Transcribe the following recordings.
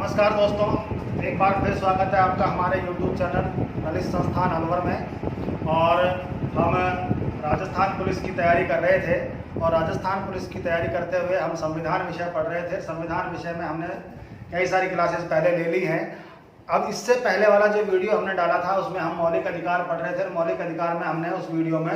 नमस्कार दोस्तों, एक बार फिर स्वागत है आपका हमारे YouTube चैनल ललित संस्थान अलवर में। और हम राजस्थान पुलिस की तैयारी कर रहे थे और राजस्थान पुलिस की तैयारी करते हुए हम संविधान विषय पढ़ रहे थे। संविधान विषय में हमने कई सारी क्लासेस पहले ले ली हैं। अब इससे पहले वाला जो वीडियो हमने डाला था उसमें हम मौलिक अधिकार पढ़ रहे थे। मौलिक अधिकार में हमने उस वीडियो में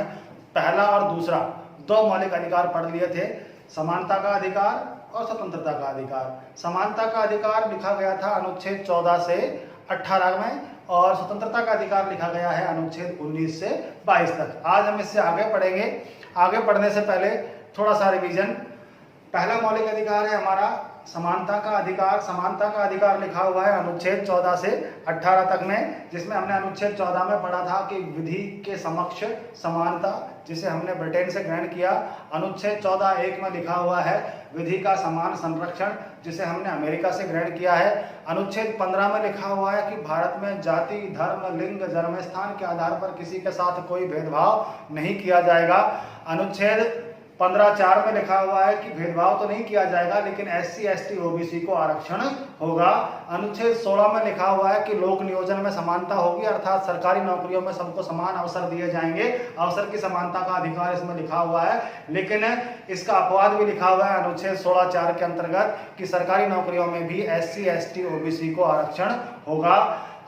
पहला और दूसरा दो मौलिक अधिकार पढ़ लिए थे, समानता का अधिकार और स्वतंत्रता का अधिकार। समानता का अधिकार लिखा गया था अनुच्छेद 14 से 18 में और स्वतंत्रता का अधिकार लिखा गया है अनुच्छेद 19 से 22 तक। आज हम इससे आगे पढ़ेंगे। आगे पढ़ने से पहले थोड़ा सा रिवीजन। पहला मौलिक अधिकार है हमारा समानता का अधिकार। समानता का अधिकार लिखा हुआ है अनुच्छेद 14 से 18 तक में, जिसमें हमने अनुच्छेद 14 में पढ़ा था कि विधि के समक्ष समानता, जिसे हमने ब्रिटेन से ग्रहण किया। अनुच्छेद 14(1) में लिखा हुआ है विधि का समान संरक्षण, जिसे हमने अमेरिका से ग्रहण किया है। अनुच्छेद 15 में लिखा हुआ है कि भारत में जाति, धर्म, लिंग, जन्म स्थान के आधार पर किसी के साथ कोई भेदभाव नहीं किया जाएगा। अनुच्छेद 15(4) में लिखा हुआ है कि भेदभाव तो नहीं किया जाएगा लेकिन SC, ST, OBC को आरक्षण होगा। अनुच्छेद 16 में लिखा हुआ है कि लोक नियोजन में समानता होगी, अर्थात सरकारी नौकरियों में सबको समान अवसर दिए जाएंगे। अवसर की समानता का अधिकार इसमें लिखा हुआ है, लेकिन इसका अपवाद भी लिखा हुआ है अनुच्छेद 16(4) के अंतर्गत कि सरकारी नौकरियों में भी SC, ST, OBC को आरक्षण होगा।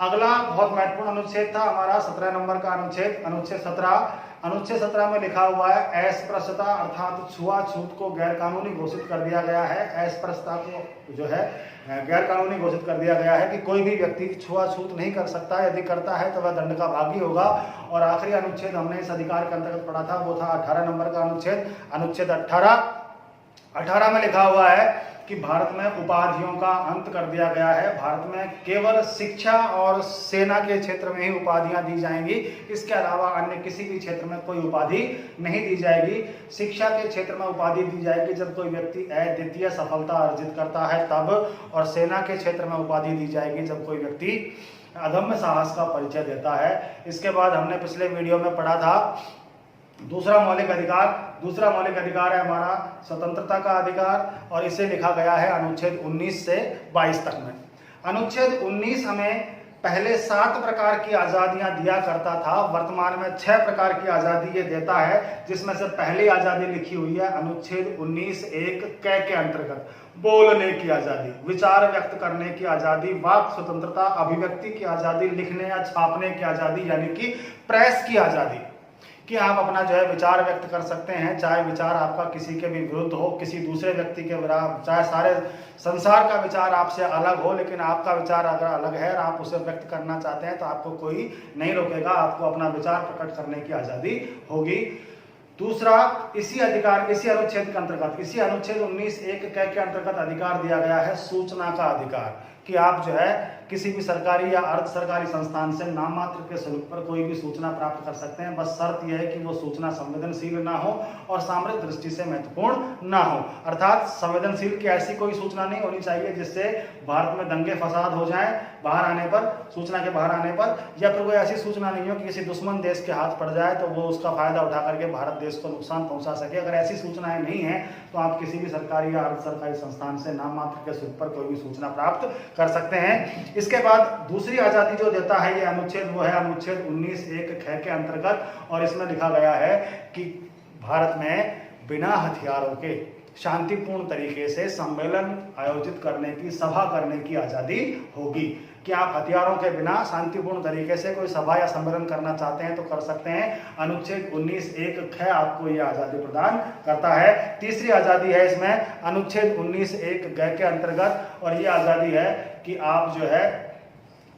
अगला बहुत महत्वपूर्ण अनुच्छेद था हमारा 17 नंबर का अनुच्छेद, अनुच्छेद 17। अनुच्छेद 17 में लिखा हुआ है अस्पृश्यता, अर्थात छुआछूत को गैर कानूनी घोषित कर दिया गया है। अस्पृश्यता को जो है गैर कानूनी घोषित कर दिया गया है कि कोई भी व्यक्ति छुआछूत नहीं कर सकता, यदि करता है तो वह दंड का भागी होगा। और आखिरी अनुच्छेद हमने इस अधिकार के अंतर्गत पढ़ा था वो था 18 नंबर का अनुच्छेद, अनुच्छेद 18 में लिखा हुआ है कि भारत में उपाधियों का अंत कर दिया गया है। भारत में केवल शिक्षा और सेना के क्षेत्र में ही उपाधियां दी जाएंगी, इसके अलावा अन्य किसी भी क्षेत्र में कोई उपाधि नहीं दी जाएगी। शिक्षा के क्षेत्र में उपाधि दी जाएगी जब कोई व्यक्ति अद्वितीय सफलता अर्जित करता है तब, और सेना के क्षेत्र में उपाधि दी जाएगी जब कोई व्यक्ति अदम्य साहस का परिचय देता है। इसके बाद हमने पिछले वीडियो में पढ़ा था दूसरा मौलिक अधिकार। दूसरा मौलिक अधिकार है हमारा स्वतंत्रता का अधिकार और इसे लिखा गया है अनुच्छेद 19 से 22 तक में। अनुच्छेद 19 हमें पहले 7 प्रकार की आज़ादियां दिया करता था, वर्तमान में 6 प्रकार की आज़ादी ये देता है, जिसमें से पहली आज़ादी लिखी हुई है अनुच्छेद 19(1) के अंतर्गत, बोलने की आज़ादी, विचार व्यक्त करने की आज़ादी, वाक स्वतंत्रता, अभिव्यक्ति की आज़ादी, लिखने या छापने की आज़ादी यानी कि प्रेस की आज़ादी, कि आप अपना जो है विचार व्यक्त कर सकते हैं, चाहे विचार आपका किसी के भी विरुद्ध हो, किसी दूसरे व्यक्ति के विरुद्ध, चाहे सारे संसार का विचार आपसे अलग हो, लेकिन आपका विचार अगर अलग है और आप उसे व्यक्त करना चाहते हैं तो आपको कोई नहीं रोकेगा, आपको अपना विचार प्रकट करने की आज़ादी होगी। दूसरा, इसी अनुच्छेद के अंतर्गत, इसी अनुच्छेद 19(1) के अंतर्गत अधिकार दिया गया है सूचना का अधिकार, कि आप जो है किसी भी सरकारी या अर्ध सरकारी संस्थान से नाम मात्र के शुल्क पर कोई भी सूचना प्राप्त कर सकते हैं। बस शर्त यह है कि वो सूचना संवेदनशील ना हो और सामरिक दृष्टि से महत्वपूर्ण ना हो, अर्थात संवेदनशील की ऐसी कोई सूचना नहीं होनी चाहिए जिससे भारत में दंगे फसाद हो जाएं बाहर आने पर, सूचना के बाहर आने पर, या फिर कोई ऐसी सूचना नहीं हो कि किसी दुश्मन देश के हाथ पड़ जाए तो वो उसका फायदा उठा करके भारत देश को नुकसान पहुंचा सके। अगर ऐसी सूचनाएं नहीं है तो आप किसी भी सरकारी या अर्ध सरकारी संस्थान से नाम मात्र के शुल्क पर कोई भी सूचना प्राप्त कर सकते हैं। इसके बाद दूसरी आजादी जो देता है ये अनुच्छेद, वो है अनुच्छेद 19(1) के अंतर्गत, और इसमें लिखा गया है कि भारत में बिना हथियारों के शांतिपूर्ण तरीके से सम्मेलन आयोजित करने की, सभा करने की आजादी होगी, कि आप हथियारों के बिना शांतिपूर्ण तरीके से कोई सभा या सम्मेलन करना चाहते हैं तो कर सकते हैं। अनुच्छेद 19(1) आपको यह आजादी प्रदान करता है। तीसरी आजादी है इसमें अनुच्छेद 19(1) के अंतर्गत, और यह आजादी है कि आप जो है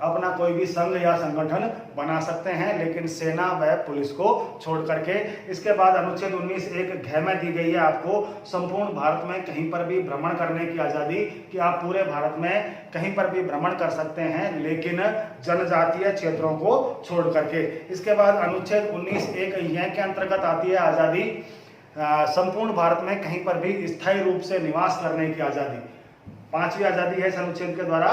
अपना कोई भी संघ या संगठन बना सकते हैं, लेकिन सेना व पुलिस को छोड़ करके। इसके बाद अनुच्छेद 19(1) में दी गई है आपको संपूर्ण भारत में कहीं पर भी भ्रमण करने की आज़ादी, कि आप पूरे भारत में कहीं पर भी भ्रमण कर सकते हैं, लेकिन जनजातीय क्षेत्रों को छोड़ करके। इसके बाद अनुच्छेद 19(1) के अंतर्गत आती है आज़ादी संपूर्ण भारत में कहीं पर भी स्थायी रूप से निवास करने की आज़ादी। 5वीं आज़ादी है इस अनुच्छेद के द्वारा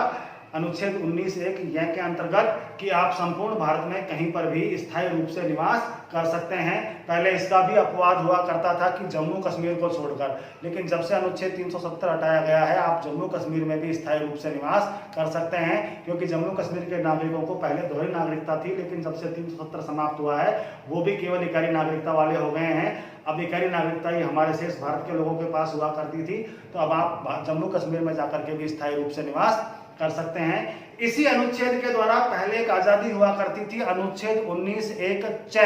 अनुच्छेद 19(1) यह के अंतर्गत कि आप संपूर्ण भारत में कहीं पर भी स्थायी रूप से निवास कर सकते हैं। पहले इसका भी अपवाद हुआ करता था कि जम्मू कश्मीर को छोड़कर, लेकिन जब से अनुच्छेद 370 हटाया गया है आप जम्मू कश्मीर में भी स्थायी रूप से निवास कर सकते हैं, क्योंकि जम्मू कश्मीर के नागरिकों को पहले दोहरी नागरिकता थी, लेकिन जब से 370 समाप्त हुआ है वो भी केवल इकाई नागरिकता वाले हो गए हैं। अब इकाई नागरिकता ही हमारे शेष भारत के लोगों के पास हुआ करती थी, तो अब आप जम्मू कश्मीर में जाकर के भी स्थायी रूप से निवास कर सकते हैं। इसी अनुच्छेद के द्वारा पहले एक आजादी हुआ करती थी, अनुच्छेद 19(1) च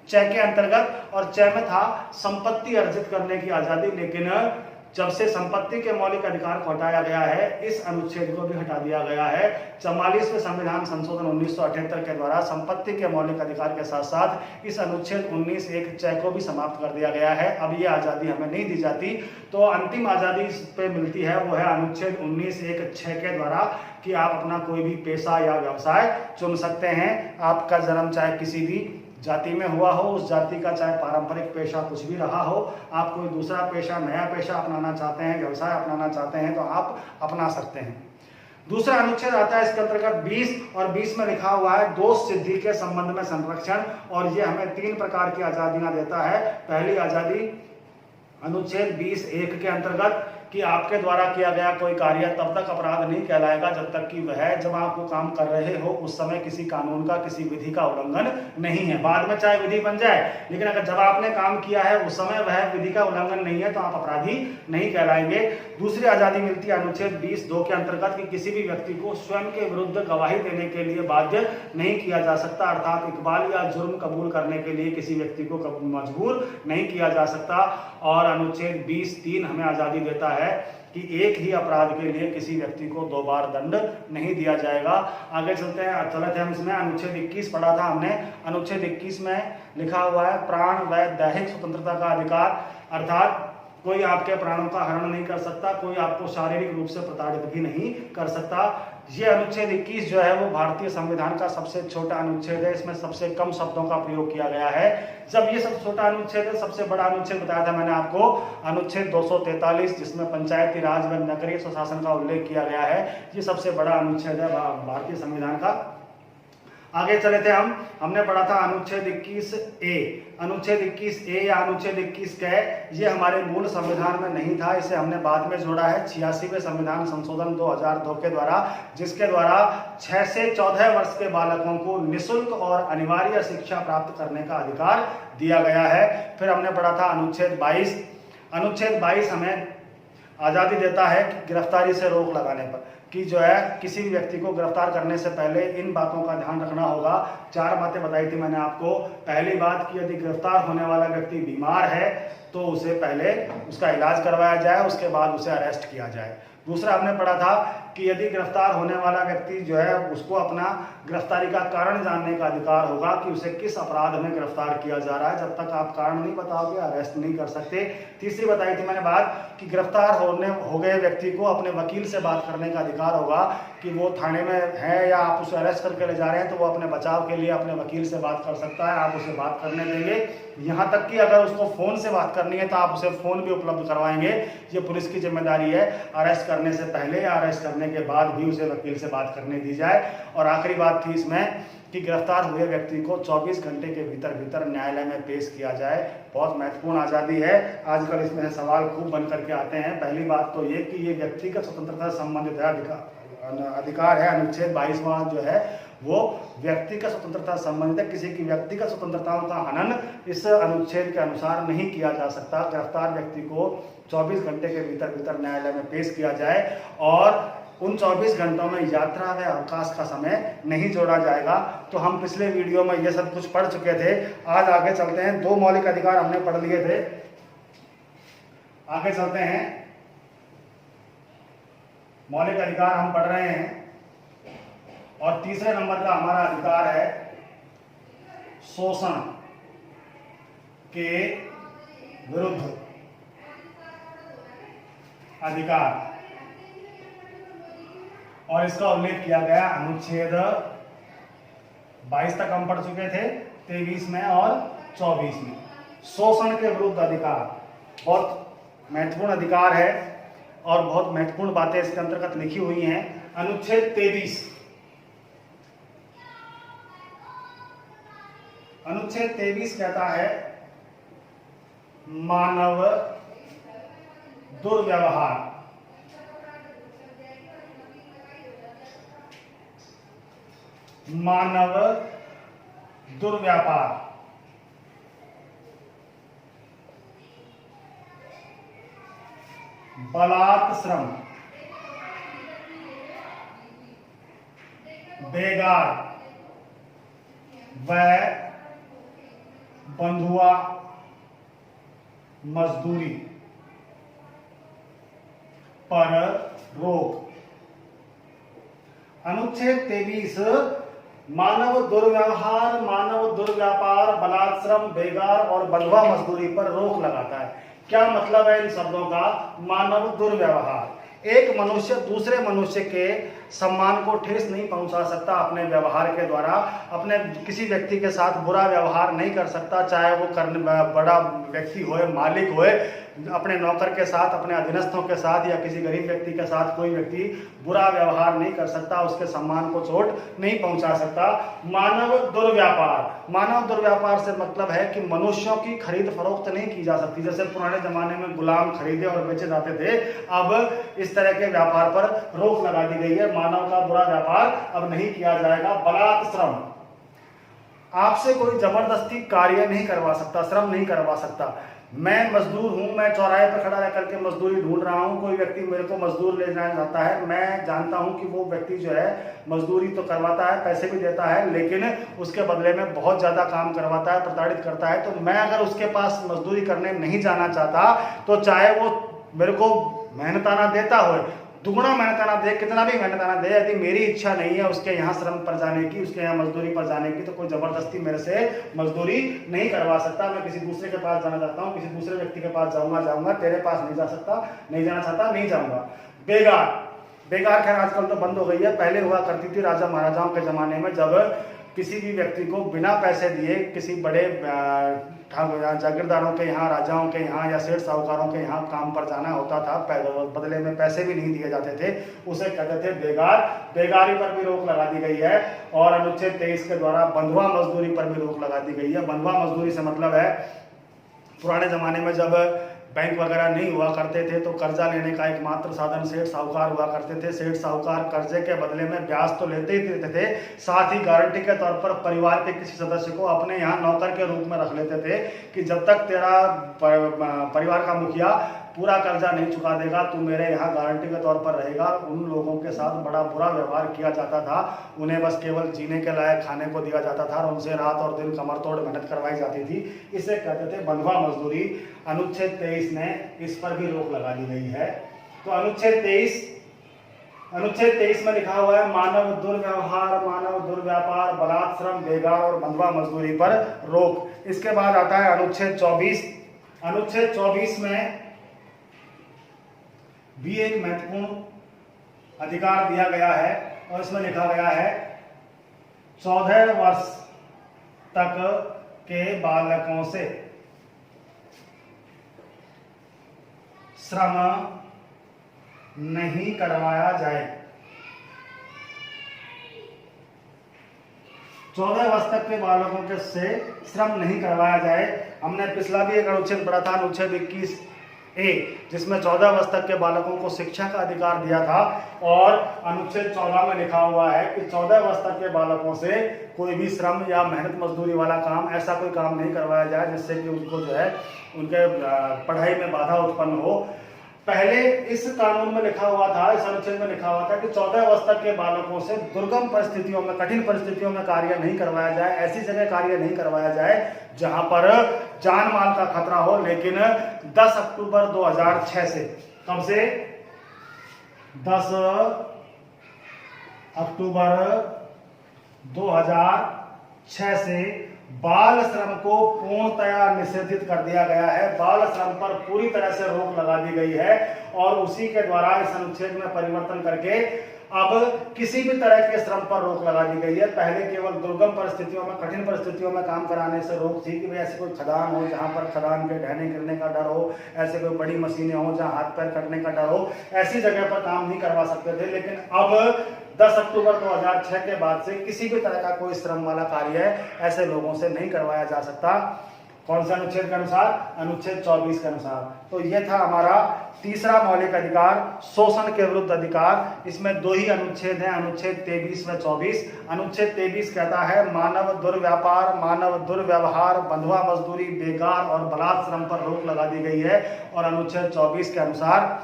के अंतर्गत, और च में था संपत्ति अर्जित करने की आजादी। लेकिन जब से संपत्ति के मौलिक अधिकार को हटाया गया है, इस अनुच्छेद को भी हटा दिया गया है। 44वें संविधान संशोधन 1978 के द्वारा संपत्ति के मौलिक अधिकार के साथ साथ इस अनुच्छेद 19(1) च को भी समाप्त कर दिया गया है। अब ये आजादी हमें नहीं दी जाती, तो अंतिम आजादी इस पे मिलती है, वो है अनुच्छेद 19(1) च के द्वारा कि आप अपना कोई भी पेशा या व्यवसाय चुन सकते हैं। आपका जन्म चाहे किसी भी जाति में हुआ हो, उस जाति का चाहे पारंपरिक पेशा कुछ भी रहा हो, आप कोई दूसरा पेशा, नया पेशा अपनाना चाहते हैं, व्यवसाय अपनाना चाहते हैं, तो आप अपना सकते हैं। दूसरा अनुच्छेद आता है इसके अंतर्गत 20, और 20 में लिखा हुआ है दोष सिद्धि के संबंध में संरक्षण, और ये हमें 3 प्रकार की आजादियां देता है। पहली आजादी अनुच्छेद 20(1) के अंतर्गत कि आपके द्वारा किया गया कोई कार्य तब तक अपराध नहीं कहलाएगा जब तक कि वह, जब आप वो काम कर रहे हो उस समय किसी कानून का, किसी विधि का उल्लंघन नहीं है। बाद में चाहे विधि बन जाए, लेकिन अगर जब आपने काम किया है उस समय वह विधि का उल्लंघन नहीं है तो आप अपराधी नहीं कहलाएंगे। दूसरी आजादी मिलती है अनुच्छेद 20(2) के अंतर्गत कि किसी भी व्यक्ति को स्वयं के विरुद्ध गवाही देने के लिए बाध्य नहीं किया जा सकता, अर्थात इकबाल या जुर्म कबूल करने के लिए किसी व्यक्ति को मजबूर नहीं किया जा सकता। और अनुच्छेद 20(3) हमें आजादी देता है कि एक ही अपराध के लिए किसी व्यक्ति को 2 बार दंड नहीं दिया जाएगा। आगे चलते हैं हम इसमें अनुच्छेद 21 पढ़ा था हमने। अनुच्छेद 21 में लिखा हुआ है प्राण व दैहिक स्वतंत्रता का अधिकार, अर्थात कोई आपके प्राणों का हरण नहीं कर सकता, कोई आपको शारीरिक रूप से प्रताड़ित भी नहीं कर सकता। ये अनुच्छेद 21 जो है वो भारतीय संविधान का सबसे छोटा अनुच्छेद है, इसमें सबसे कम शब्दों का प्रयोग किया गया है। जब ये सबसे छोटा अनुच्छेद है, सबसे बड़ा अनुच्छेद बताया था मैंने आपको अनुच्छेद 243, जिसमें पंचायती राज व नगरीय स्वशासन का उल्लेख किया गया है। ये सबसे बड़ा अनुच्छेद है भारतीय संविधान का। आगे चले थे हमने पढ़ा था अनुच्छेद 21(a). अनुच्छेद 21(a) या अनुच्छेद 21 के ये हमारे मूल संविधान में नहीं था, इसे हमने बाद में जोड़ा है 86वें संविधान संशोधन 2002 के द्वारा, जिसके द्वारा 6 से 14 वर्ष के बालकों को निःशुल्क और अनिवार्य शिक्षा प्राप्त करने का अधिकार दिया गया है। फिर हमने पढ़ा था अनुच्छेद 22। अनुच्छेद 22 हमें आज़ादी देता है कि गिरफ्तारी से रोक लगाने पर, कि जो है किसी भी व्यक्ति को गिरफ्तार करने से पहले इन बातों का ध्यान रखना होगा। 4 बातें बताई थी मैंने आपको। पहली बात कि यदि गिरफ्तार होने वाला व्यक्ति बीमार है तो उसे पहले उसका इलाज करवाया जाए, उसके बाद उसे अरेस्ट किया जाए। दूसरा हमने पढ़ा था कि यदि गिरफ्तार होने वाला व्यक्ति जो है उसको अपना गिरफ्तारी का कारण जानने का अधिकार होगा कि उसे किस अपराध में गिरफ्तार किया जा रहा है। जब तक आप कारण नहीं बताओगे अरेस्ट नहीं कर सकते। तीसरी बताई थी मैंने बात कि गिरफ्तार हो गए व्यक्ति को अपने वकील से बात करने का अधिकार होगा, कि वो थाने में है या आप उसे अरेस्ट करके ले जा रहे हैं तो वो अपने बचाव के लिए अपने वकील से बात कर सकता है, आप उसे बात करने देंगे। यहाँ तक कि अगर उसको फ़ोन से बात करनी है तो आप उसे फ़ोन भी उपलब्ध करवाएंगे। ये पुलिस की जिम्मेदारी है, अरेस्ट करने से पहले या अरेस्ट करने के बाद भी उसे वकील से बात करने दी जाए। और आखिरी बात थी इसमें कि गिरफ्तार हुए व्यक्ति को 24 घंटे के भीतर न्यायालय में पेश किया जाए। बहुत महत्वपूर्ण आज़ादी है। आजकल इसमें सवाल खूब बन करके आते हैं। पहली बात तो ये कि ये व्यक्तिगत स्वतंत्रता से संबंधित है, अधिकार है। अनुच्छेद 22वां जो है वो व्यक्तिगत स्वतंत्रता से संबंधित है। किसी की व्यक्तिगत स्वतंत्रताओं का हनन इस अनुच्छेद के अनुसार नहीं किया जा सकता। गिरफ्तार व्यक्ति को 24 घंटे के भीतर न्यायालय में पेश किया जाए और उन 24 घंटों में यात्रा व अवकाश का समय नहीं जोड़ा जाएगा। तो हम पिछले वीडियो में ये सब कुछ पढ़ चुके थे। आज आगे चलते हैं। 2 मौलिक अधिकार हमने पढ़ लिए थे। आगे चलते हैं। मौलिक अधिकार हम पढ़ रहे हैं और तीसरे नंबर का हमारा अधिकार है शोषण के विरुद्ध अधिकार, और इसका उल्लेख किया गया अनुच्छेद 22 तक हम पढ़ चुके थे, 23 में और 24 में। शोषण के विरुद्ध अधिकार बहुत महत्वपूर्ण अधिकार है और बहुत महत्वपूर्ण बातें इसके अंतर्गत लिखी हुई हैं। अनुच्छेद 23, अनुच्छेद 23 कहता है मानव दुर्व्यवहार, मानव दुर्व्यापार, बलात् श्रम, बेगार व बंधुआ मजदूरी पर रोक। अनुच्छेद 23 मानव दुर्व्यवहार, मानव दुर्व्यापार, बलात् श्रम, बेगार और बंधुआ मजदूरी पर रोक लगाता है। क्या मतलब है इन शब्दों का? मानव दुर्व्यवहार, एक मनुष्य दूसरे मनुष्य के सम्मान को ठेस नहीं पहुंचा सकता अपने व्यवहार के द्वारा, अपने किसी व्यक्ति के साथ बुरा व्यवहार नहीं कर सकता, चाहे वो बड़ा व्यक्ति होए, मालिक होए, अपने नौकर के साथ, अपने अधीनस्थों के साथ या किसी गरीब व्यक्ति के साथ कोई व्यक्ति बुरा व्यवहार नहीं कर सकता, उसके सम्मान को चोट नहीं पहुंचा सकता। मानव दुर्व्यापार, मानव दुर्व्यापार से मतलब है कि मनुष्यों की खरीद फरोख्त नहीं की जा सकती। जैसे पुराने जमाने में गुलाम खरीदे और बेचे जाते थे, अब इस तरह के व्यापार पर रोक लगा दी गई है। मानव का बुरा व्यापार अब नहीं किया जाएगा। बलात् श्रम, आपसे कोई जबरदस्ती कार्य नहीं करवा सकता, श्रम नहीं करवा सकता। मैं मजदूर हूं, मैं चौराहे पर खड़ा रह करके मजदूरी ढूंढ रहा हूं, कोई व्यक्ति मेरे को मजदूर ले जाना चाहता है, मैं जानता हूं कि वो व्यक्ति जो है मजदूरी तो करवाता है, पैसे भी देता है, लेकिन उसके बदले में बहुत ज्यादा काम करवाता है, प्रताड़ित करता है। तो मैं अगर उसके पास मजदूरी करने नहीं जाना चाहता, तो चाहे वो मेरे को मेहनताना देता हो, दुगुना मेहनताना दे, कितना भी मेहनताना दे, यदि मेरी इच्छा नहीं है उसके यहाँ श्रम पर जाने की, उसके यहाँ मजदूरी पर जाने की, तो कोई जबरदस्ती मेरे से मजदूरी नहीं करवा सकता। मैं किसी दूसरे के पास जाना चाहता हूँ, किसी दूसरे व्यक्ति के पास जाऊंगा, तेरे पास नहीं जा सकता, नहीं जाना चाहता, नहीं जाऊंगा। बेगार, बेगार खैर आजकल तो बंद हो गई है, पहले हुआ करती थी राजा महाराजाओं के जमाने में, जब किसी भी व्यक्ति को बिना पैसे दिए किसी बड़े जागीरदारों के यहाँ, राजाओं के यहाँ या सेठ साहूकारों के यहाँ काम पर जाना होता था, बदले में पैसे भी नहीं दिए जाते थे, उसे कहते थे बेगार। बेगारी पर भी रोक लगा दी गई है। और अनुच्छेद 23 के द्वारा बंधुआ मजदूरी पर भी रोक लगा दी गई है। बंधुआ मजदूरी से मतलब है पुराने जमाने में जब बैंक वगैरह नहीं हुआ करते थे तो कर्जा लेने का एकमात्र साधन सेठ साहूकार हुआ करते थे। सेठ साहूकार कर्जे के बदले में ब्याज तो लेते ही देते थे, साथ ही गारंटी के तौर पर परिवार के किसी सदस्य को अपने यहाँ नौकर के रूप में रख लेते थे कि जब तक तेरा परिवार का मुखिया पूरा कर्जा नहीं चुका देगा, तू मेरे यहाँ गारंटी के तौर पर रहेगा। उन लोगों के साथ बड़ा बुरा व्यवहार किया जाता था, उन्हें बस केवल जीने के लायक खाने को दिया जाता था और उनसे रात और दिन कमर तोड़ मेहनत करवाई जाती थी। इसे कहते थे बंधुआ मजदूरी। अनुच्छेद 23 ने इस पर भी रोक लगा दी गई है। तो अनुच्छेद 23 में लिखा हुआ है मानव दुर्व्यवहार, मानव दुर्व्यापार, बलात् श्रम, बेगार और बंधुआ मजदूरी पर रोक। इसके बाद आता है अनुच्छेद 24। अनुच्छेद 24 में भी एक महत्वपूर्ण अधिकार दिया गया है और इसमें लिखा गया है 14 वर्ष तक के बालकों से श्रम नहीं करवाया जाए। 14 वर्ष तक के बालकों के से श्रम नहीं करवाया जाए। हमने पिछला भी एक अनुच्छेद पढ़ा था, अनुच्छेद 21A, जिसमें 14 वर्ष तक के बालकों को शिक्षा का अधिकार दिया था। और अनुच्छेद 14 में लिखा हुआ है कि 14 वर्ष तक के बालकों से कोई भी श्रम या मेहनत मजदूरी वाला काम, ऐसा कोई काम नहीं करवाया जाए जिससे कि उनको जो है उनके पढ़ाई में बाधा उत्पन्न हो। पहले इस कानून में लिखा हुआ था, इस अनुच्छेद में लिखा हुआ था कि 14 वर्ष तक के बालकों से दुर्गम परिस्थितियों में, कठिन परिस्थितियों में कार्य नहीं करवाया जाए, ऐसी जगह कार्य नहीं करवाया जाए जहां पर जान माल का खतरा हो। लेकिन 10 अक्टूबर 2006 से, कब से? 10 अक्टूबर 2006 से बाल श्रम को पूर्णतया निषेधित कर दिया गया है। बाल श्रम पर पूरी तरह से रोक लगा दी गई है और उसी के द्वारा इस अनुच्छेद में परिवर्तन करके अब किसी भी तरह के श्रम पर रोक लगा दी गई है। पहले केवल दुर्गम परिस्थितियों में, कठिन परिस्थितियों में काम कराने से रोक थी कि भाई ऐसे कोई खदान हो जहां पर खदान के ढहने गिरने का डर हो, ऐसे कोई बड़ी मशीनें हो जहां हाथ पैर कटने का डर हो, ऐसी जगह पर काम नहीं करवा सकते थे। लेकिन अब 10 अक्टूबर 2006 के बाद से किसी भी तरह का कोई श्रम वाला कार्य ऐसे लोगों से नहीं करवाया जा सकता। कौन से अनुच्छेद के अनुसार? अनुच्छेद 24 के अनुसार। तो यह था हमारा तीसरा मौलिक अधिकार, शोषण के विरुद्ध अधिकार। इसमें दो ही अनुच्छेद हैं, अनुच्छेद 23 व 24। अनुच्छेद 23 कहता है मानव दुर्व्यापार, मानव दुर्व्यवहार, बंधुआ मजदूरी, बेकार और बलात् श्रम पर रोक लगा दी गई है। और अनुच्छेद 24 के अनुसार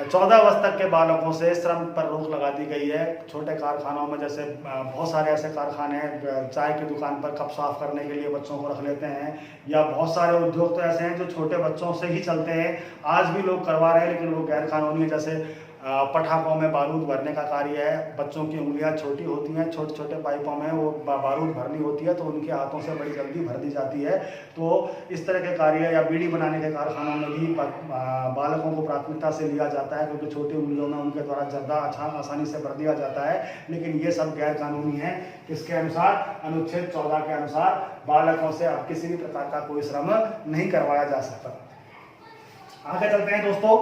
14 वर्ष तक के बालकों से श्रम पर रोक लगा दी गई है। छोटे कारखानों में, जैसे बहुत सारे ऐसे कारखाने हैं, चाय की दुकान पर कप साफ करने के लिए बच्चों को रख लेते हैं, या बहुत सारे उद्योग तो ऐसे हैं जो छोटे बच्चों से ही चलते हैं, आज भी लोग करवा रहे हैं, लेकिन वो गैर कानूनी है। जैसे पटाखों में बारूद भरने का कार्य है, बच्चों की उंगलियां छोटी होती हैं, छोटे छोटे पाइपों में वो बारूद भरनी होती है, तो उनके हाथों से बड़ी जल्दी भर दी जाती है। तो इस तरह के कार्य, या बीड़ी बनाने के कारखानों में भी बालकों को प्राथमिकता से लिया जाता है, क्योंकि छोटी उंगलियों में उनके द्वारा जर्दा आसानी से भर दिया जाता है। लेकिन ये सब गैर कानूनी है। किसके अनुसार? अनुच्छेद 14 के अनुसार बालकों से अब किसी भी प्रकार का कोई श्रम नहीं करवाया जा सकता। आगे चलते हैं दोस्तों।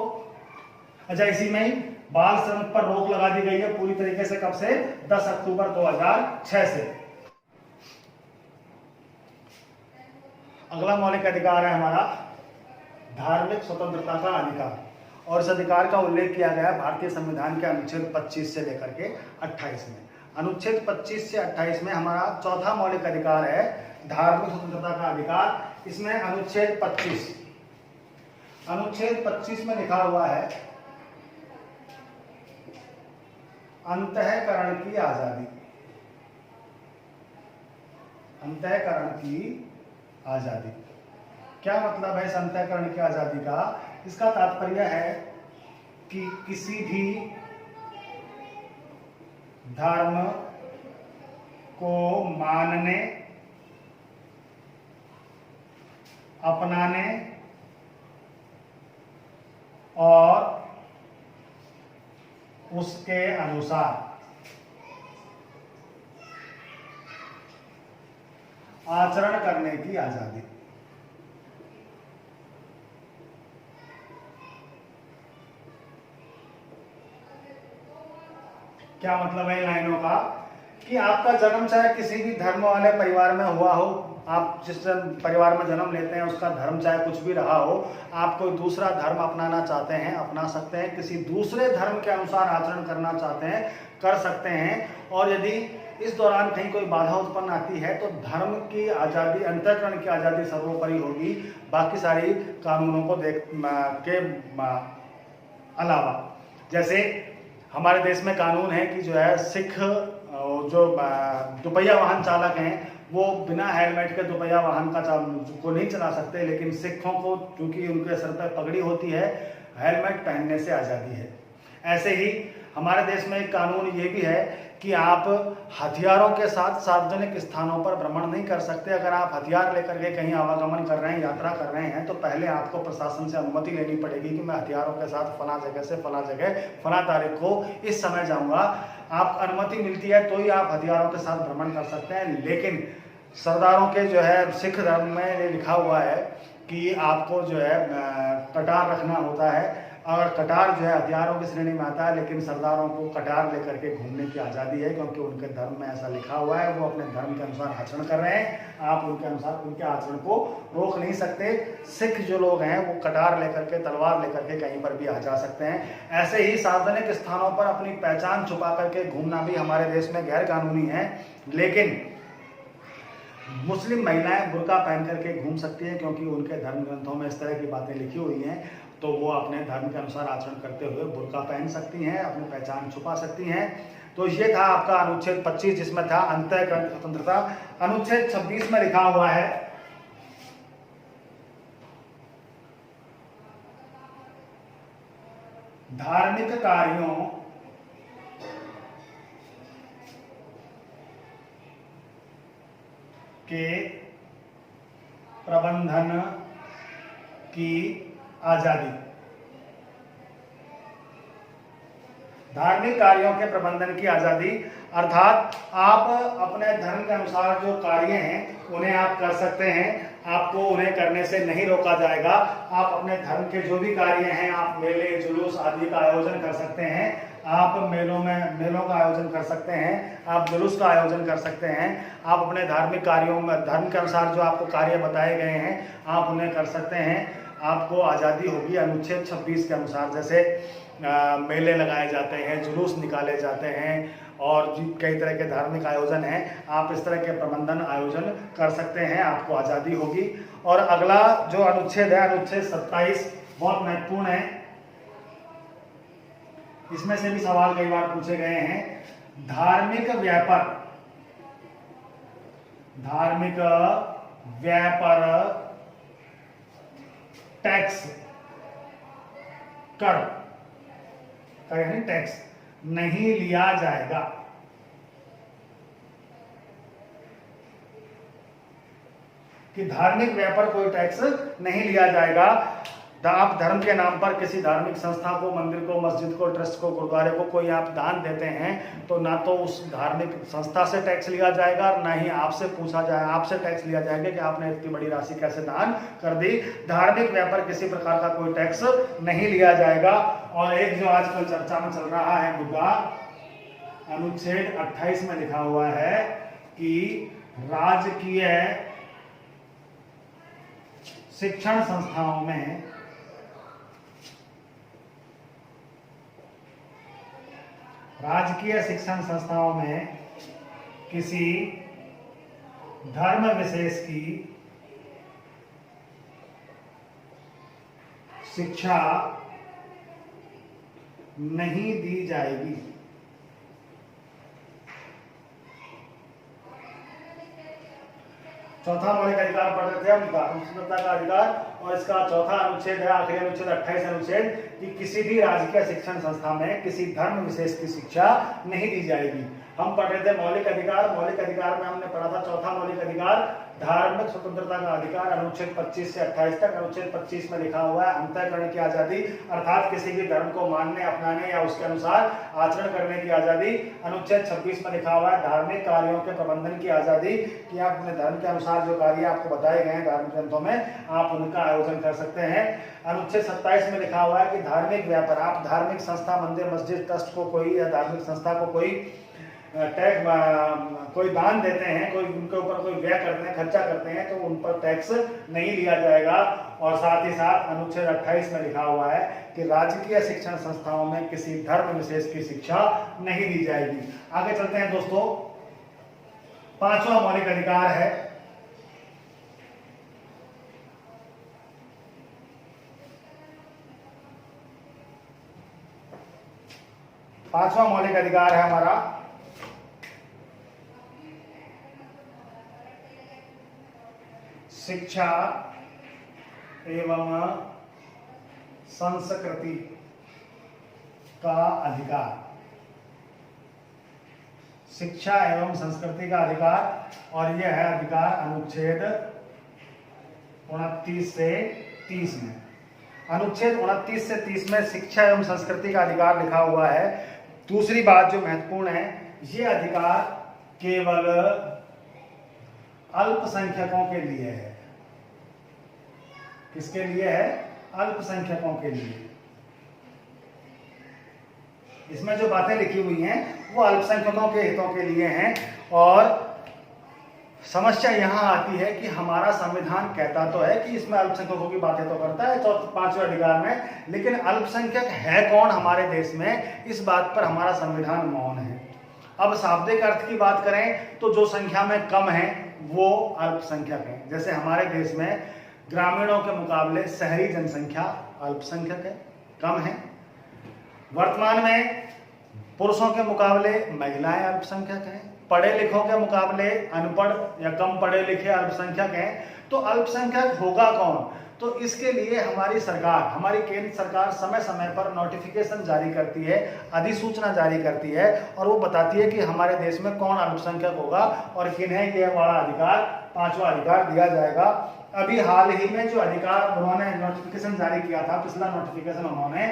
अच्छा, इसी में ही बाल श्रम पर रोक लगा दी गई है पूरी तरीके से। कब से? 10 अक्टूबर 2006 से। अगला मौलिक अधिकार है हमारा धार्मिक स्वतंत्रता का अधिकार, और इस अधिकार का उल्लेख किया गया है भारतीय संविधान के अनुच्छेद 25 से लेकर के 28 में। अनुच्छेद 25 से 28 में हमारा चौथा मौलिक अधिकार है धार्मिक स्वतंत्रता का अधिकार। इसमें अनुच्छेद 25 में लिखा हुआ है अंतःकरण की आजादी। अंतःकरण की आजादी क्या मतलब है? इस अंतःकरण की आजादी का, इसका तात्पर्य है कि किसी भी धर्म को मानने, अपनाने और उसके अनुसार आचरण करने की आजादी। क्या मतलब है इन लाइनों का? कि आपका जन्म चाहे किसी भी धर्म वाले परिवार में हुआ हो, आप जिस परिवार में जन्म लेते हैं उसका धर्म चाहे कुछ भी रहा हो, आप कोई दूसरा धर्म अपनाना चाहते हैं, अपना सकते हैं। किसी दूसरे धर्म के अनुसार आचरण करना चाहते हैं, कर सकते हैं। और यदि इस दौरान कहीं कोई बाधा उत्पन्न आती है तो धर्म की आज़ादी, अंतःकरण की आज़ादी सर्वोपरि होगी, बाकी सारी कानूनों को देख के अलावा। जैसे हमारे देश में कानून है कि जो है सिख जो दुपहिया वाहन चालक हैं वो बिना हेलमेट के दुपहिया वाहन को नहीं चला सकते, लेकिन सिखों को चूंकि उनके सर पर पगड़ी होती है, हेलमेट पहनने से आज़ादी है। ऐसे ही हमारे देश में एक कानून ये भी है कि आप हथियारों के साथ सार्वजनिक स्थानों पर भ्रमण नहीं कर सकते। अगर आप हथियार लेकर के कहीं आवागमन कर रहे हैं, यात्रा कर रहे हैं, तो पहले आपको प्रशासन से अनुमति लेनी पड़ेगी कि मैं हथियारों के साथ फला जगह से फला जगह फला तारीख को इस समय जाऊंगा। आप अनुमति मिलती है तो ही आप हथियारों के साथ भ्रमण कर सकते हैं। लेकिन सरदारों के जो है सिख धर्म में ये लिखा हुआ है कि आपको जो है कटार रखना होता है, और कटार जो है हथियारों की श्रेणी में आता है, लेकिन सरदारों को कटार लेकर के घूमने की आज़ादी है, क्योंकि उनके धर्म में ऐसा लिखा हुआ है। वो अपने धर्म के अनुसार आचरण कर रहे हैं, आप उनके अनुसार उनके आचरण को रोक नहीं सकते। सिख जो लोग हैं वो कटार लेकर के, तलवार लेकर के कहीं पर भी आ जा सकते हैं। ऐसे ही सार्वजनिक स्थानों पर अपनी पहचान छुपा करके घूमना भी हमारे देश में गैर कानूनी है। लेकिन मुस्लिम महिलाएं बुर्का पहन करके घूम सकती हैं, क्योंकि उनके धर्म ग्रंथों में इस तरह की बातें लिखी हुई हैं, तो वो अपने धर्म के अनुसार आचरण करते हुए बुर्का पहन सकती हैं, अपनी पहचान छुपा सकती हैं। तो ये था आपका अनुच्छेद 25, जिसमें था अंतःकरण स्वतंत्रता। अनुच्छेद 26 में लिखा हुआ है धार्मिक कार्यों के प्रबंधन की आजादी। धार्मिक कार्यों के प्रबंधन की आज़ादी, अर्थात आप अपने धर्म के अनुसार जो कार्य हैं उन्हें आप कर सकते हैं, आपको उन्हें करने से नहीं रोका जाएगा। आप अपने धर्म के जो भी कार्य हैं, आप मेले जुलूस आदि का आयोजन कर सकते हैं, आप मेलों का आयोजन कर सकते हैं, आप जुलूस का आयोजन कर सकते हैं, आप अपने धार्मिक कार्यों में धर्म के अनुसार जो आपको कार्य बताए गए हैं आप उन्हें कर सकते हैं। आपको आज़ादी होगी अनुच्छेद 26 के अनुसार। जैसे मेले लगाए जाते हैं, जुलूस निकाले जाते हैं और कई तरह के धार्मिक आयोजन हैं, आप इस तरह के प्रबंधन आयोजन कर सकते हैं, आपको आज़ादी होगी। और अगला जो अनुच्छेद है, अनुच्छेद 27, बहुत महत्वपूर्ण है, इसमें से भी सवाल कई बार पूछे गए हैं। धार्मिक व्यापार टैक्स, कर यानी टैक्स नहीं लिया जाएगा। कि धार्मिक व्यापार कोई टैक्स नहीं लिया जाएगा। आप धर्म के नाम पर किसी धार्मिक संस्था को, मंदिर को, मस्जिद को, ट्रस्ट को, गुरुद्वारे को कोई आप दान देते हैं तो ना तो उस धार्मिक संस्था से टैक्स लिया जाएगा और ना ही आपसे आपसे टैक्स लिया जाएगा कि आपने इतनी बड़ी राशि कैसे दान कर दी। धार्मिक व्यापार किसी प्रकार का कोई टैक्स नहीं लिया जाएगा। और एक जो आजकल चर्चा में चल रहा है मुद्दा, अनुच्छेद 28 में लिखा हुआ है कि राजकीय शिक्षण संस्थाओं में किसी धर्म विशेष की शिक्षा नहीं दी जाएगी। चौथा मौलिक अधिकार पढ़ रहे थे हम, स्वतंत्रता का अधिकार, और इसका चौथा अनुच्छेद है, आखिरी अनुच्छेद 28 अनुच्छेद, कि किसी भी राजकीय शिक्षण संस्था में किसी धर्म विशेष की शिक्षा नहीं दी जाएगी। हम पढ़ रहे थे मौलिक अधिकार। मौलिक अधिकार में हमने पढ़ा था चौथा मौलिक अधिकार, धार्मिक स्वतंत्रता का अधिकार, अनुच्छेद 25 से 28 तक। अनुच्छेद 25 में लिखा हुआ है अंतःकरण की आजादी, अर्थात किसी भी धर्म को मानने, अपनाने या उसके अनुसार आचरण करने की आजादी। अनुच्छेद 26 में लिखा हुआ है धार्मिक कार्यों के प्रबंधन की आजादी, कि आप अपने धर्म के अनुसार जो कार्य आपको बताए गए हैं धार्मिक ग्रंथों में आप उनका आयोजन कर सकते हैं। अनुच्छेद 27 में लिखा हुआ है कि धार्मिक व्यापार, आप धार्मिक संस्था, मंदिर, मस्जिद, ट्रस्ट को कोई या धार्मिक संस्था को कोई दान देते हैं, कोई उनके ऊपर कोई व्यय करते हैं, खर्चा करते हैं, तो उन पर टैक्स नहीं लिया जाएगा। और साथ ही साथ अनुच्छेद 28 में लिखा हुआ है कि राजकीय शिक्षण संस्थाओं में किसी धर्म विशेष की शिक्षा नहीं दी जाएगी। आगे चलते हैं दोस्तों, पांचवा मौलिक अधिकार है हमारा शिक्षा एवं संस्कृति का अधिकार। शिक्षा एवं संस्कृति का अधिकार, और यह है अधिकार अनुच्छेद 29 से 30 में। अनुच्छेद 29 से 30 में शिक्षा एवं संस्कृति का अधिकार लिखा हुआ है। दूसरी बात जो महत्वपूर्ण है, ये अधिकार केवल अल्पसंख्यकों के लिए है। किसके लिए है? अल्पसंख्यकों के लिए। इसमें जो बातें लिखी हुई हैं वो अल्पसंख्यकों के हितों के लिए हैं। और समस्या यहाँ आती है कि हमारा संविधान कहता तो है कि इसमें अल्पसंख्यकों की बातें तो करता है पांचवें अधिकार में, लेकिन अल्पसंख्यक है कौन हमारे देश में, इस बात पर हमारा संविधान मौन है। अब शाब्दिक अर्थ की बात करें तो जो संख्या में कम है वो अल्पसंख्यक है। जैसे हमारे देश में ग्रामीणों के मुकाबले शहरी जनसंख्या अल्पसंख्यक है, कम है। वर्तमान में पुरुषों के मुकाबले महिलाएं अल्पसंख्यक हैं, पढ़े लिखों के मुकाबले अनपढ़ या कम पढ़े लिखे अल्पसंख्यक हैं। तो अल्पसंख्यक होगा कौन? तो इसके लिए हमारी सरकार, हमारी केंद्र सरकार समय समय पर नोटिफिकेशन जारी करती है, अधिसूचना जारी करती है, और वो बताती है कि हमारे देश में कौन अल्पसंख्यक होगा और किन्हें यह वाला अधिकार, पांचवा अधिकार दिया जाएगा। अभी हाल ही में जो अधिकार उन्होंने नोटिफिकेशन जारी किया था, पिछला नोटिफिकेशन उन्होंने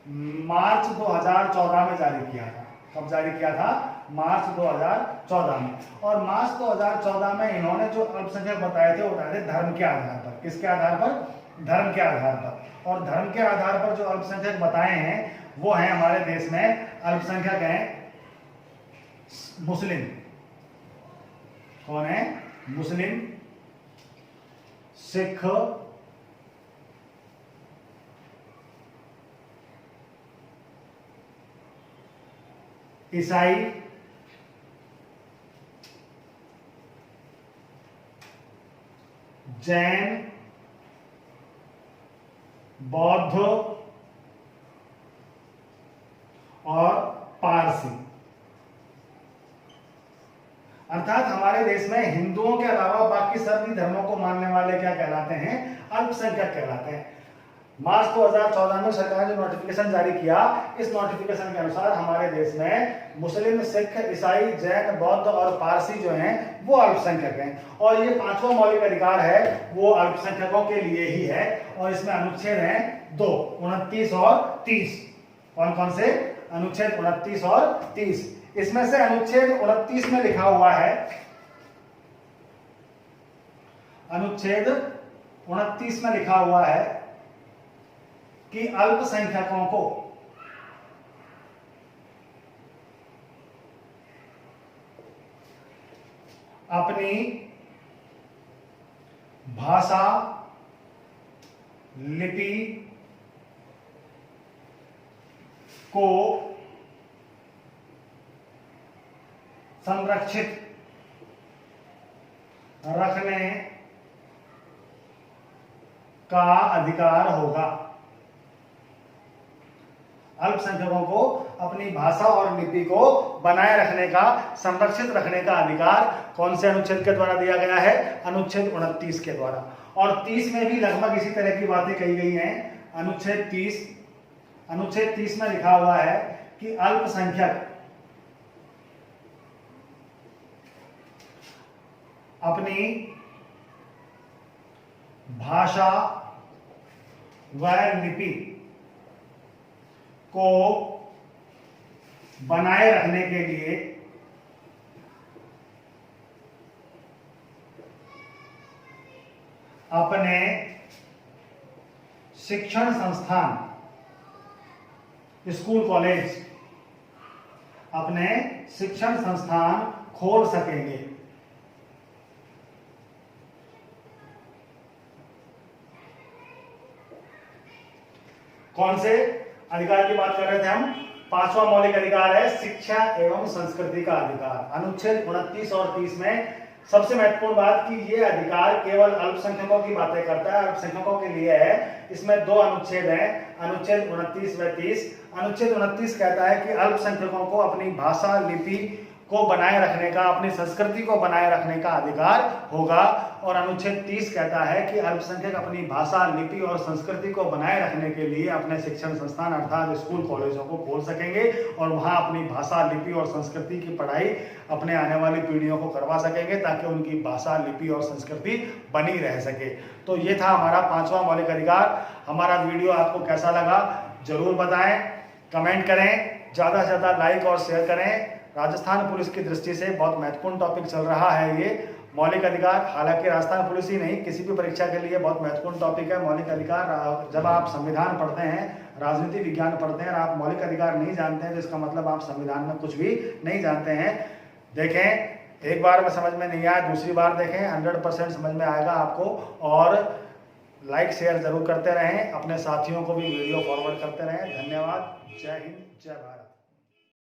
मार्च 2014 में जारी किया था। कब जारी किया था? मार्च 2014 में। और मार्च 2014 में इन्होंने जो अल्पसंख्यक बताए थे वो बताए थे धर्म के आधार पर। किसके आधार पर? धर्म के आधार पर। और धर्म के आधार पर जो अल्पसंख्यक बताए हैं वो हैं हमारे देश में अल्पसंख्यक हैं मुस्लिम। कौन है? मुस्लिम, सिख, ईसाई, जैन, बौद्ध और पारसी। अर्थात हमारे देश में हिंदुओं के अलावा बाकी सभी धर्मों को मानने वाले क्या कहलाते हैं? अल्पसंख्यक कहलाते हैं। मार्च 2014 में सरकार ने जो नोटिफिकेशन जारी किया, इस नोटिफिकेशन के अनुसार हमारे देश में मुस्लिम, सिख, ईसाई, जैन, बौद्ध और पारसी जो हैं वो अल्पसंख्यक हैं। और ये 5वां मौलिक अधिकार है वो अल्पसंख्यकों के लिए ही है। और इसमें अनुच्छेद हैं 2, 29 और 30। कौन कौन से? अनुच्छेद 29 और 30। इसमें से अनुच्छेद 29 में लिखा हुआ है, अनुच्छेद 29 में लिखा हुआ है कि अल्पसंख्यकों को अपनी भाषा, लिपि को संरक्षित रखने का अधिकार होगा। अल्पसंख्यकों को अपनी भाषा और लिपि को बनाए रखने का, संरक्षित रखने का अधिकार कौन से अनुच्छेद के द्वारा दिया गया है? अनुच्छेद 29 के द्वारा। और 30 में भी लगभग इसी तरह की बातें कही गई हैं। अनुच्छेद 30 में लिखा हुआ है कि अल्पसंख्यक अपनी भाषा व लिपि को बनाए रखने के लिए अपने शिक्षण संस्थान, स्कूल, कॉलेज, अपने शिक्षण संस्थान खोल सकेंगे। कौन से अधिकार की बात कर रहे थे हम? 5वां मौलिक अधिकार है शिक्षा एवं संस्कृति का अधिकार। अनुच्छेद 29 और 30 में सबसे महत्वपूर्ण बात कि ये अधिकार केवल अल्पसंख्यकों की बातें करता है, अल्पसंख्यकों के लिए है। इसमें 2 अनुच्छेद हैं, अनुच्छेद 29 व 30। अनुच्छेद 29 कहता है कि अल्पसंख्यकों को अपनी भाषा, लिपि को बनाए रखने का, अपनी संस्कृति को बनाए रखने का अधिकार होगा। और अनुच्छेद 30 कहता है कि अल्पसंख्यक अपनी भाषा, लिपि और संस्कृति को बनाए रखने के लिए अपने शिक्षण संस्थान अर्थात स्कूल, कॉलेजों को खोल सकेंगे और वहां अपनी भाषा, लिपि और संस्कृति की पढ़ाई अपने आने वाली पीढ़ियों को करवा सकेंगे ताकि उनकी भाषा, लिपि और संस्कृति बनी रह सके। तो ये था हमारा 5वां मौलिक अधिकार। हमारा वीडियो आपको कैसा लगा जरूर बताएं, कमेंट करें, ज़्यादा से ज़्यादा लाइक और शेयर करें। राजस्थान पुलिस की दृष्टि से बहुत महत्वपूर्ण टॉपिक चल रहा है ये मौलिक अधिकार। हालांकि राजस्थान पुलिस ही नहीं, किसी भी परीक्षा के लिए बहुत महत्वपूर्ण टॉपिक है मौलिक अधिकार। जब आप संविधान पढ़ते हैं, राजनीति विज्ञान पढ़ते हैं और आप मौलिक अधिकार नहीं जानते हैं तो इसका मतलब आप संविधान में कुछ भी नहीं जानते हैं। देखें, एक बार में समझ में नहीं आया, दूसरी बार देखें, 100% समझ में आएगा आपको। और लाइक शेयर जरूर करते रहें, अपने साथियों को भी वीडियो फॉरवर्ड करते रहें। धन्यवाद। जय हिंद, जय भारत।